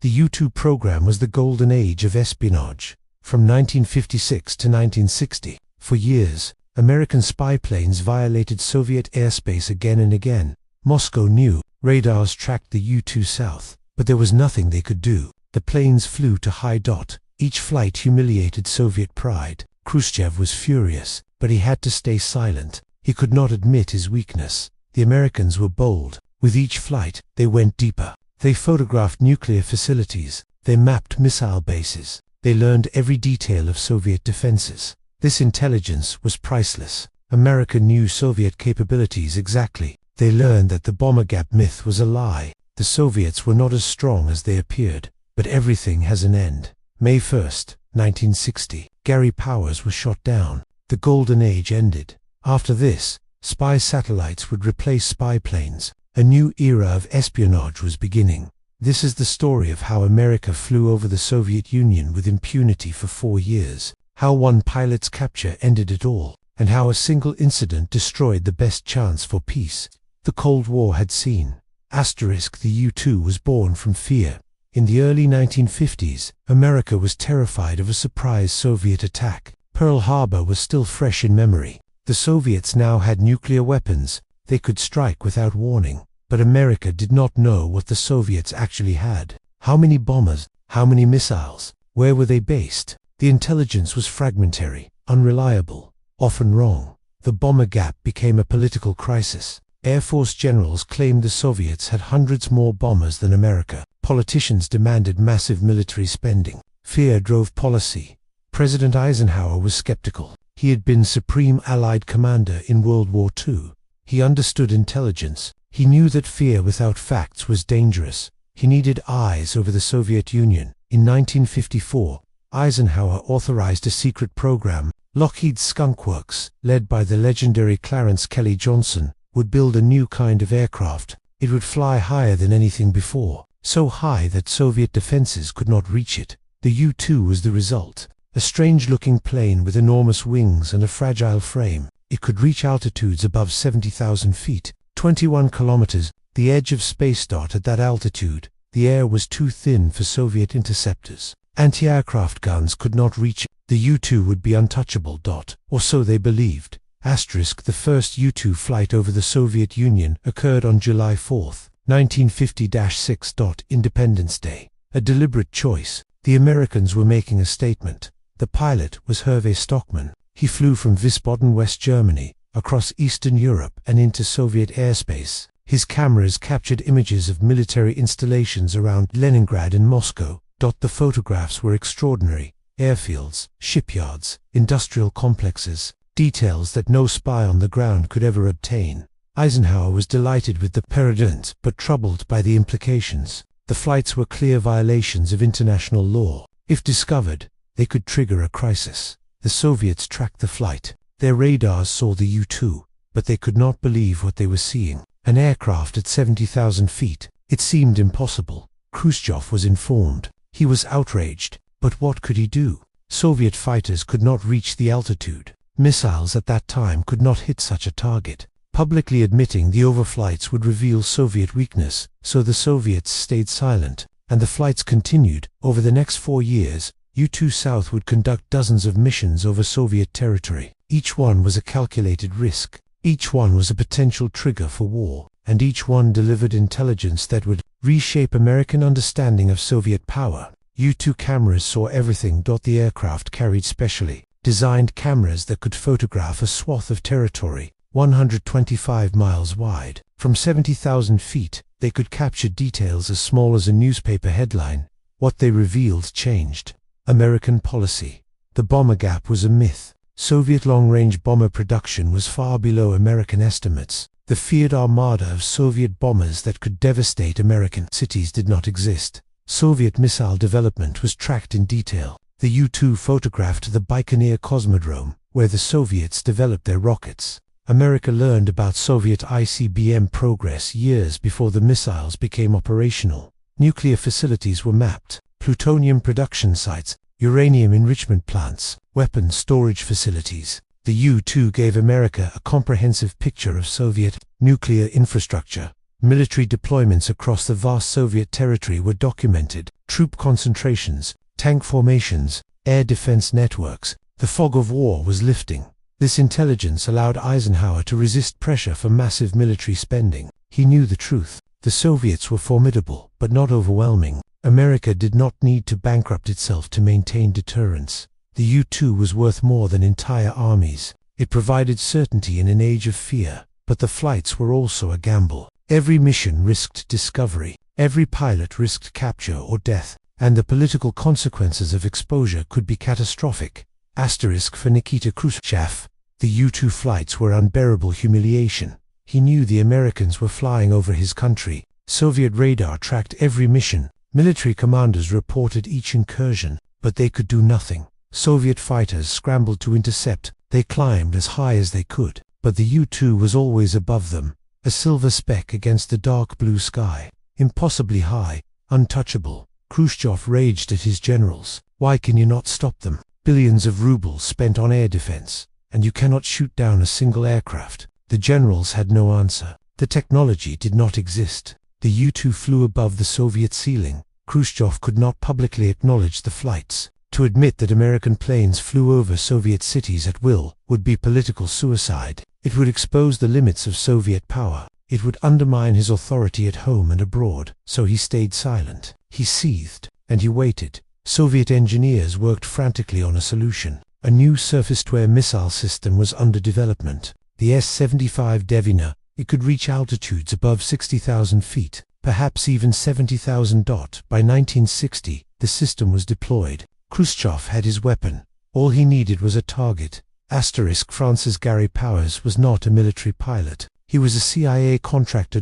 The U-2 program was the golden age of espionage. From 1956 to 1960, for years, American spy planes violated Soviet airspace again and again. Moscow knew radars tracked the U-2 south, but there was nothing they could do. The planes flew to high dot. Each flight humiliated Soviet pride. Khrushchev was furious, but he had to stay silent. He could not admit his weakness. The Americans were bold. With each flight, they went deeper. They photographed nuclear facilities. They mapped missile bases. They learned every detail of Soviet defenses. This intelligence was priceless. America knew Soviet capabilities exactly. They learned that the bomber gap myth was a lie. The Soviets were not as strong as they appeared. But everything has an end. May 1st, 1960, Gary Powers was shot down. The golden age ended. After this, spy satellites would replace spy planes. A new era of espionage was beginning. This is the story of how America flew over the Soviet Union with impunity for 4 years, how one pilot's capture ended it all, and how a single incident destroyed the best chance for peace. The Cold War had seen. The U-2 was born from fear. In the early 1950s, America was terrified of a surprise Soviet attack. Pearl Harbor was still fresh in memory. The Soviets now had nuclear weapons. They could strike without warning. But America did not know what the Soviets actually had. How many bombers? How many missiles? Where were they based? The intelligence was fragmentary, unreliable, often wrong. The bomber gap became a political crisis. Air Force generals claimed the Soviets had hundreds more bombers than America. Politicians demanded massive military spending. Fear drove policy. President Eisenhower was skeptical. He had been Supreme Allied Commander in World War II. He understood intelligence. He knew that fear without facts was dangerous. He needed eyes over the Soviet Union. In 1954, Eisenhower authorized a secret program. Lockheed's Skunk Works, led by the legendary Clarence Kelly Johnson, would build a new kind of aircraft. It would fly higher than anything before, so high that Soviet defenses could not reach it. The U-2 was the result. A strange-looking plane with enormous wings and a fragile frame. It could reach altitudes above 70,000 feet, 21 kilometers, the edge of space. At that altitude, the air was too thin for Soviet interceptors. Anti-aircraft guns could not reach it. The U-2 would be untouchable. Or so they believed. The first U-2 flight over the Soviet Union occurred on July 4, 1950-6. Independence Day. A deliberate choice. The Americans were making a statement. The pilot was Hervé Stockmann. He flew from Wiesbaden, West Germany, across Eastern Europe and into Soviet airspace. His cameras captured images of military installations around Leningrad and Moscow. The photographs were extraordinary. Airfields, shipyards, industrial complexes. Details that no spy on the ground could ever obtain. Eisenhower was delighted with the precedent, but troubled by the implications. The flights were clear violations of international law. If discovered, they could trigger a crisis. The Soviets tracked the flight. Their radars saw the U-2, but they could not believe what they were seeing. An aircraft at 70,000 feet. It seemed impossible. Khrushchev was informed. He was outraged. But what could he do? Soviet fighters could not reach the altitude. Missiles at that time could not hit such a target. Publicly admitting the overflights would reveal Soviet weakness, so the Soviets stayed silent, and the flights continued. Over the next 4 years, U-2 South would conduct dozens of missions over Soviet territory. Each one was a calculated risk. Each one was a potential trigger for war, and each one delivered intelligence that would reshape American understanding of Soviet power. U-2 cameras saw everything. The aircraft carried specially designed cameras that could photograph a swath of territory, 125 miles wide. From 70,000 feet, they could capture details as small as a newspaper headline. What they revealed changed American policy. The bomber gap was a myth. Soviet long-range bomber production was far below American estimates. The feared armada of Soviet bombers that could devastate American cities did not exist. Soviet missile development was tracked in detail. The U-2 photographed the Baikonur Cosmodrome, where the Soviets developed their rockets. America learned about Soviet ICBM progress years before the missiles became operational. Nuclear facilities were mapped, plutonium production sites, uranium enrichment plants, weapons storage facilities. The U-2 gave America a comprehensive picture of Soviet nuclear infrastructure. Military deployments across the vast Soviet territory were documented, troop concentrations, tank formations, air defense networks. The fog of war was lifting. This intelligence allowed Eisenhower to resist pressure for massive military spending. He knew the truth. The Soviets were formidable, but not overwhelming. America did not need to bankrupt itself to maintain deterrence. The U-2 was worth more than entire armies. It provided certainty in an age of fear, but the flights were also a gamble. Every mission risked discovery. Every pilot risked capture or death, and the political consequences of exposure could be catastrophic. Asterisk for Nikita Khrushchev. The U-2 flights were unbearable humiliation. He knew the Americans were flying over his country. Soviet radar tracked every mission. Military commanders reported each incursion, but they could do nothing. Soviet fighters scrambled to intercept. They climbed as high as they could, but the U-2 was always above them, a silver speck against the dark blue sky. Impossibly high, untouchable. Khrushchev raged at his generals. Why can you not stop them? Billions of rubles spent on air defense, and you cannot shoot down a single aircraft. The generals had no answer. The technology did not exist. The U-2 flew above the Soviet ceiling. Khrushchev could not publicly acknowledge the flights. To admit that American planes flew over Soviet cities at will would be political suicide. It would expose the limits of Soviet power. It would undermine his authority at home and abroad. So he stayed silent. He seethed, and he waited. Soviet engineers worked frantically on a solution. A new surface-to-air missile system was under development. The S-75 Devina. It could reach altitudes above 60,000 feet, perhaps even 70,000. By 1960, the system was deployed. Khrushchev had his weapon. All he needed was a target. Asterisk Francis Gary Powers was not a military pilot. He was a CIA contractor.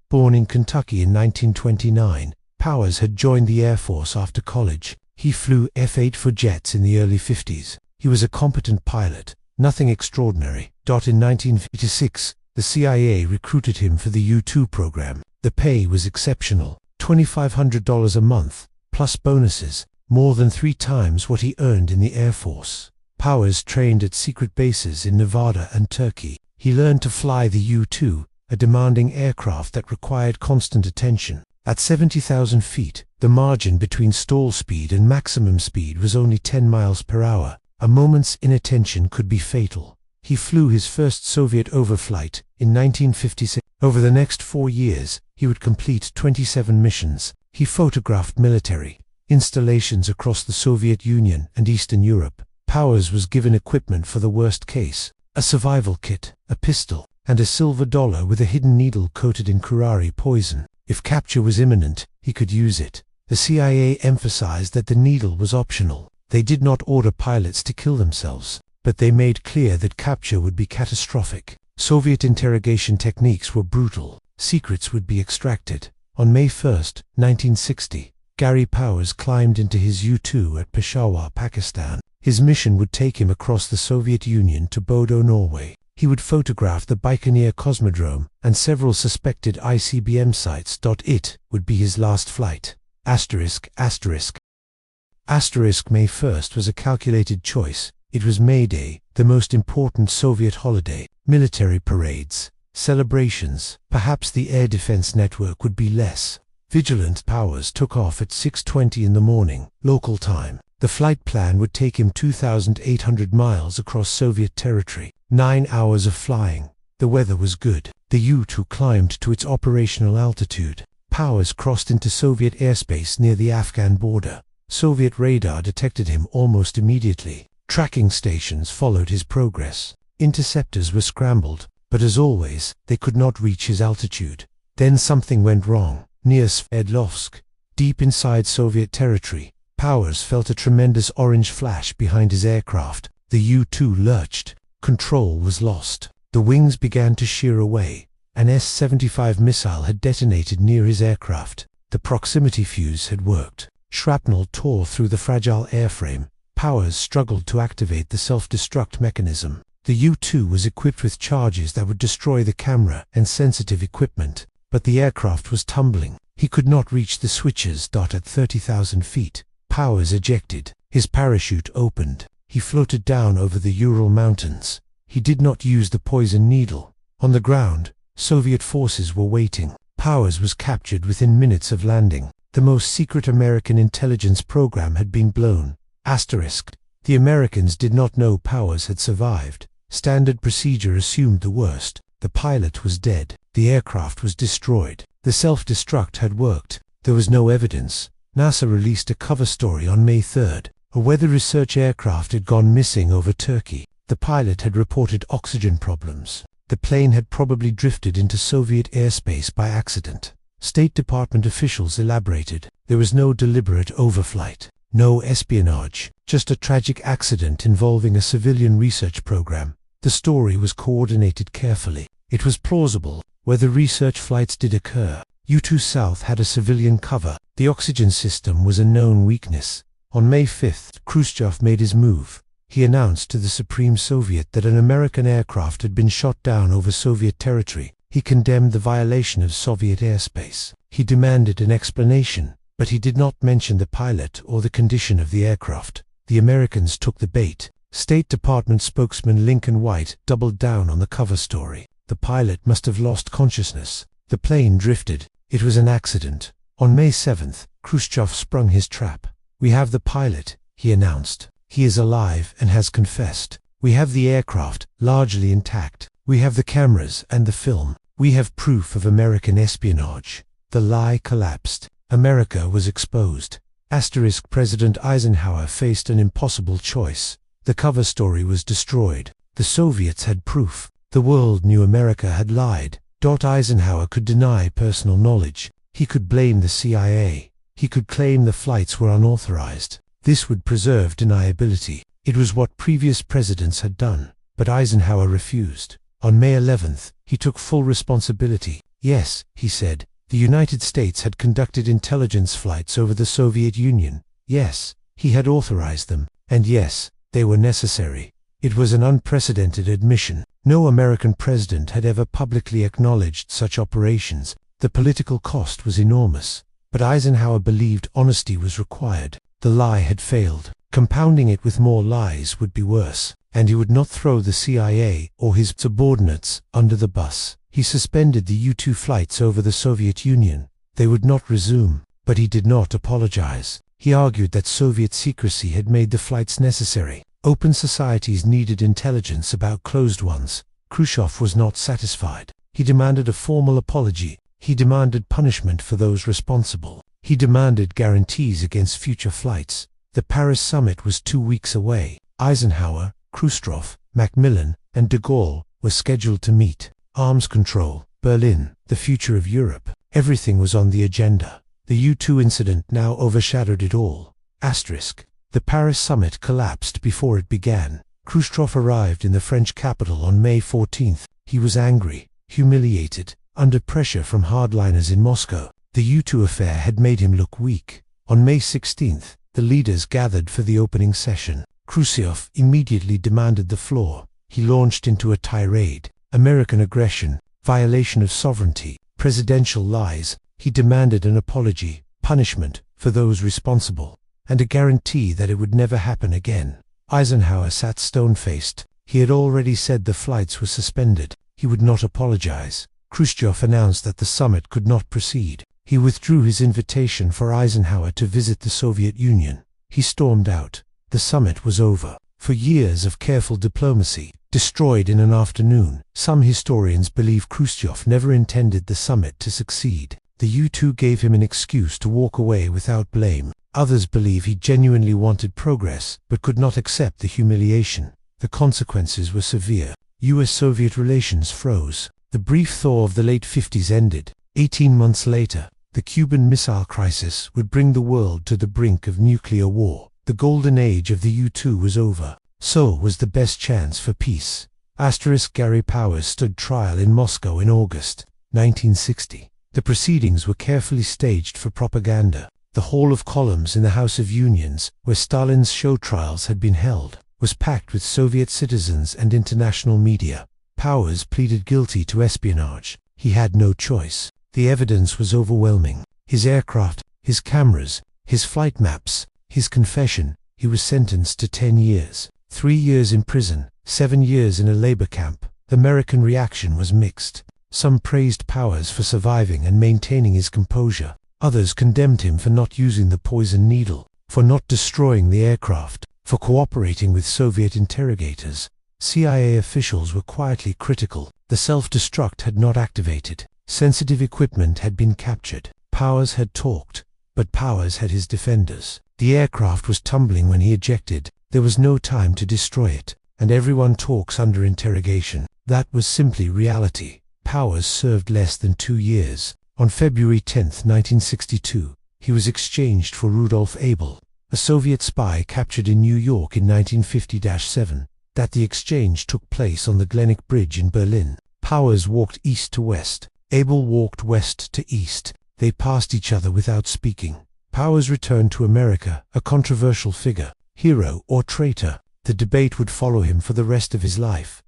Born in Kentucky in 1929, Powers had joined the Air Force after college. He flew F-8 jets in the early 50s. He was a competent pilot, nothing extraordinary. In 1956, the CIA recruited him for the U-2 program. The pay was exceptional, $2,500 a month, plus bonuses, more than 3 times what he earned in the Air Force. Powers trained at secret bases in Nevada and Turkey. He learned to fly the U-2, a demanding aircraft that required constant attention. At 70,000 feet, the margin between stall speed and maximum speed was only 10 miles per hour. A moment's inattention could be fatal. He flew his first Soviet overflight in 1956. Over the next 4 years, he would complete 27 missions. He photographed military installations across the Soviet Union and Eastern Europe. Powers was given equipment for the worst case: a survival kit, a pistol, and a silver dollar with a hidden needle coated in curare poison. If capture was imminent, he could use it. The CIA emphasized that the needle was optional. They did not order pilots to kill themselves, but they made clear that capture would be catastrophic. Soviet interrogation techniques were brutal. Secrets would be extracted. On May 1, 1960, Gary Powers climbed into his U-2 at Peshawar, Pakistan. His mission would take him across the Soviet Union to Bodo, Norway. He would photograph the Baikonur Cosmodrome and several suspected ICBM sites. It would be his last flight. Asterisk. May 1st was a calculated choice. It was May Day, the most important Soviet holiday. Military parades, celebrations. Perhaps the air defense network would be less vigilant. Powers took off at 6:20 in the morning, local time. The flight plan would take him 2,800 miles across Soviet territory. 9 hours of flying. The weather was good. The U-2 climbed to its operational altitude. Powers crossed into Soviet airspace near the Afghan border. Soviet radar detected him almost immediately. Tracking stations followed his progress. Interceptors were scrambled, but as always, they could not reach his altitude. Then something went wrong. Near Sverdlovsk, deep inside Soviet territory, Powers felt a tremendous orange flash behind his aircraft. The U-2 lurched. Control was lost. The wings began to shear away. An S-75 missile had detonated near his aircraft. The proximity fuse had worked. Shrapnel tore through the fragile airframe. Powers struggled to activate the self-destruct mechanism. The U-2 was equipped with charges that would destroy the camera and sensitive equipment, but the aircraft was tumbling. He could not reach the switches. At 30,000 feet, Powers ejected. His parachute opened. He floated down over the Ural Mountains. He did not use the poison needle. On the ground, Soviet forces were waiting. Powers was captured within minutes of landing. The most secret American intelligence program had been blown. Asterisk. The Americans did not know Powers had survived. Standard procedure assumed the worst. The pilot was dead. The aircraft was destroyed. The self-destruct had worked. There was no evidence. NASA released a cover story on May 3rd. A weather research aircraft had gone missing over Turkey. The pilot had reported oxygen problems. The plane had probably drifted into Soviet airspace by accident. State Department officials elaborated. There was no deliberate overflight. No espionage. Just a tragic accident involving a civilian research program. The story was coordinated carefully. It was plausible. Whether research flights did occur, U-2 South had a civilian cover. The oxygen system was a known weakness. On May 5th, Khrushchev made his move. He announced to the Supreme Soviet that an American aircraft had been shot down over Soviet territory. He condemned the violation of Soviet airspace. He demanded an explanation, but he did not mention the pilot or the condition of the aircraft. The Americans took the bait. State Department spokesman Lincoln White doubled down on the cover story. The pilot must have lost consciousness. The plane drifted. It was an accident. On May 7th, Khrushchev sprung his trap. "We have the pilot," he announced. "He is alive and has confessed. We have the aircraft, largely intact. We have the cameras and the film. We have proof of American espionage." The lie collapsed. America was exposed. Asterisk. President Eisenhower faced an impossible choice. The cover story was destroyed. The Soviets had proof. The world knew America had lied. Eisenhower could deny personal knowledge. He could blame the CIA. He could claim the flights were unauthorized. This would preserve deniability. It was what previous presidents had done. But Eisenhower refused. On May 11th, he took full responsibility. "Yes," he said, "the United States had conducted intelligence flights over the Soviet Union. Yes, he had authorized them. And yes, they were necessary." It was an unprecedented admission. No American president had ever publicly acknowledged such operations. The political cost was enormous. But Eisenhower believed honesty was required. The lie had failed. Compounding it with more lies would be worse. And he would not throw the CIA or his subordinates under the bus. He suspended the U-2 flights over the Soviet Union. They would not resume. But he did not apologize. He argued that Soviet secrecy had made the flights necessary. Open societies needed intelligence about closed ones. Khrushchev was not satisfied. He demanded a formal apology. He demanded punishment for those responsible. He demanded guarantees against future flights. The Paris summit was 2 weeks away. Eisenhower, Khrushchev, Macmillan, and de Gaulle were scheduled to meet. Arms control, Berlin, the future of Europe. Everything was on the agenda. The U-2 incident now overshadowed it all. Asterisk. The Paris summit collapsed before it began. Khrushchev arrived in the French capital on May 14th. He was angry, humiliated, under pressure from hardliners in Moscow. The U-2 affair had made him look weak. On May 16th, the leaders gathered for the opening session. Khrushchev immediately demanded the floor. He launched into a tirade. American aggression, violation of sovereignty, presidential lies. He demanded an apology, punishment for those responsible, and a guarantee that it would never happen again. Eisenhower sat stone-faced. He had already said the flights were suspended. He would not apologize. Khrushchev announced that the summit could not proceed. He withdrew his invitation for Eisenhower to visit the Soviet Union. He stormed out. The summit was over. For years of careful diplomacy, destroyed in an afternoon. Some historians believe Khrushchev never intended the summit to succeed. The U-2 gave him an excuse to walk away without blame. Others believe he genuinely wanted progress, but could not accept the humiliation. The consequences were severe. US-Soviet relations froze. The brief thaw of the late 50s ended. 18 months later, the Cuban Missile Crisis would bring the world to the brink of nuclear war. The golden age of the U-2 was over. So was the best chance for peace. Asterisk. Gary Powers stood trial in Moscow in August 1960. The proceedings were carefully staged for propaganda. The Hall of Columns in the House of Unions, where Stalin's show trials had been held, was packed with Soviet citizens and international media. Powers pleaded guilty to espionage. He had no choice. The evidence was overwhelming. His aircraft, his cameras, his flight maps, his confession. He was sentenced to 10 years. 3 years in prison, 7 years in a labor camp. The American reaction was mixed. Some praised Powers for surviving and maintaining his composure. Others condemned him for not using the poison needle, for not destroying the aircraft, for cooperating with Soviet interrogators. CIA officials were quietly critical. The self-destruct had not activated. Sensitive equipment had been captured. Powers had talked, but Powers had his defenders. The aircraft was tumbling when he ejected. There was no time to destroy it, and everyone talks under interrogation. That was simply reality. Powers served less than 2 years. On February 10, 1962, he was exchanged for Rudolf Abel, a Soviet spy captured in New York in 1950-7. That the exchange took place on the Glenick Bridge in Berlin. Powers walked east to west. Abel walked west to east. They passed each other without speaking. Powers returned to America, a controversial figure, hero or traitor. The debate would follow him for the rest of his life.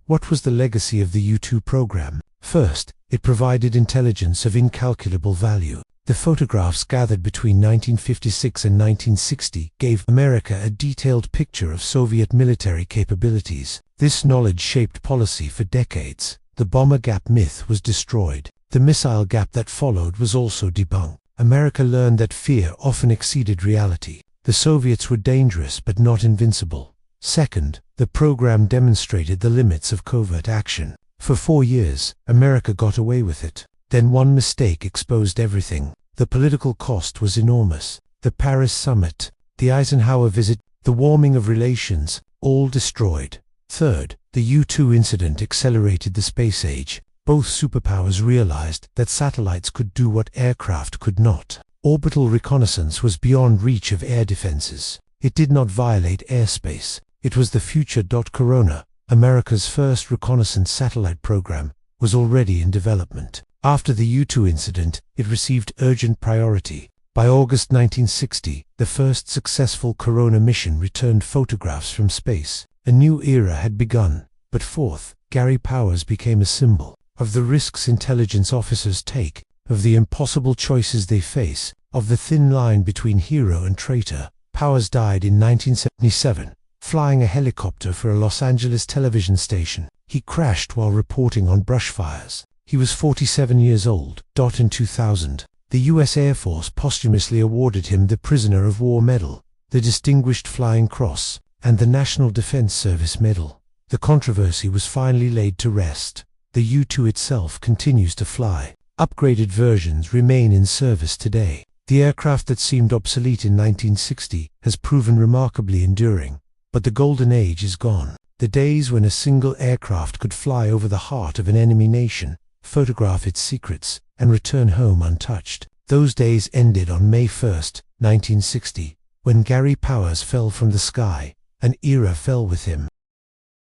What was the legacy of the U-2 program? First, it provided intelligence of incalculable value. The photographs gathered between 1956 and 1960 gave America a detailed picture of Soviet military capabilities. This knowledge shaped policy for decades. The bomber gap myth was destroyed. The missile gap that followed was also debunked. America learned that fear often exceeded reality. The Soviets were dangerous but not invincible. Second, the program demonstrated the limits of covert action. For 4 years, America got away with it. Then one mistake exposed everything. The political cost was enormous. The Paris summit, the Eisenhower visit, the warming of relations, all destroyed. Third, the U-2 incident accelerated the space age. Both superpowers realized that satellites could do what aircraft could not. Orbital reconnaissance was beyond reach of air defenses. It did not violate airspace. It was the future. Corona, America's first reconnaissance satellite program, was already in development. After the U-2 incident, it received urgent priority. By August 1960, the first successful Corona mission returned photographs from space. A new era had begun. But fourth, Gary Powers became a symbol of the risks intelligence officers take, of the impossible choices they face, of the thin line between hero and traitor. Powers died in 1977, flying a helicopter for a Los Angeles television station. He crashed while reporting on brush fires. He was 47 years old. In 2000, the U.S. Air Force posthumously awarded him the Prisoner of War Medal, the Distinguished Flying Cross, and the National Defense Service Medal. The controversy was finally laid to rest. The U-2 itself continues to fly. Upgraded versions remain in service today. The aircraft that seemed obsolete in 1960 has proven remarkably enduring. But the golden age is gone. The days when a single aircraft could fly over the heart of an enemy nation, photograph its secrets, and return home untouched. Those days ended on May 1, 1960, when Gary Powers fell from the sky. An era fell with him.